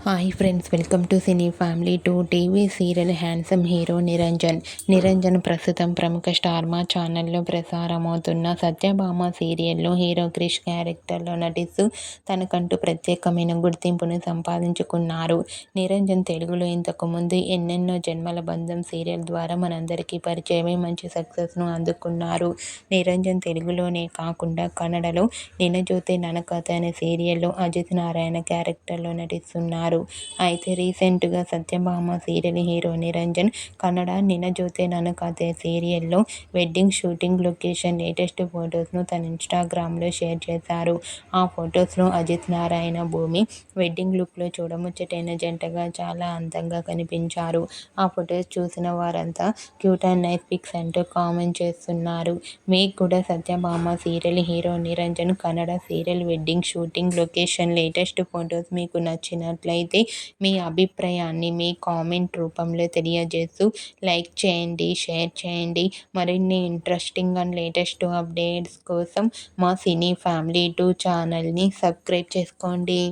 Hi friends, welcome to cine family. TV serial handsome hero Niranjan ప్రస్తుతం ప్రముఖ star మా ఛానల్లో ప్రసారమవుతున్న సత్యభామ సీరియల్లో హీరో క్రిష్ క్యారెక్టర్లో నటిస్తూ తనకంటూ ప్రత్యేకమైన గుర్తింపును సంపాదించుకున్నారు. నిరంజన్ తెలుగులో ఇంతకు ముందు ఎన్నెన్నో జన్మల బంధం సీరియల్ ద్వారా మనందరికీ పరిచయమై మంచి సక్సెస్ను అందుకున్నారు. నిరంజన్ తెలుగులోనే కాకుండా కన్నడలో నినజోతే ననకథే అనే సీరియల్లో అజిత్ నారాయణ క్యారెక్టర్లో నటిస్తున్నారు. అయితే రీసెంట్గా సత్యభామ సీరియల్ హీరో నిరంజన్ కన్నడ నినజోతే ననకథే సీరియల్లో వెడ్డింగ్ షూటింగ్ లొకేషన్ లేటెస్ట్ ఫొటోస్ను తన ఇన్స్టాగ్రామ్లో షేర్ చేశారు. ఆ ఫొటోస్లో అజిత్ నారాయణ, భూమి వెడ్డింగ్ లుక్లో చూడముచ్చటైన జంటగా చాలా అందంగా కనిపించారు. ఆ ఫొటోస్ చూసిన వారంతా క్యూట్ అండ్ నైస్ పిక్స్ అంటూ కామెంట్ చేస్తున్నారు. మీకు కూడా Satyabhama serial hero Niranjan Kannada serial wedding shooting location latest photos మీకు నచ్చినట్లయితే మీ అభిప్రాయాన్ని మీ కామెంట్ రూపంలో తెలియజేస్తూ లైక్ చేయండి, షేర్ చేయండి. మరిన్ని ఇంట్రెస్టింగ్ అండ్ లేటెస్ట్ అప్డేట్స్ కోసం మా సినీ ఫ్యామిలీ ఛానల్ని సబ్స్క్రైబ్ చేసుకోండి.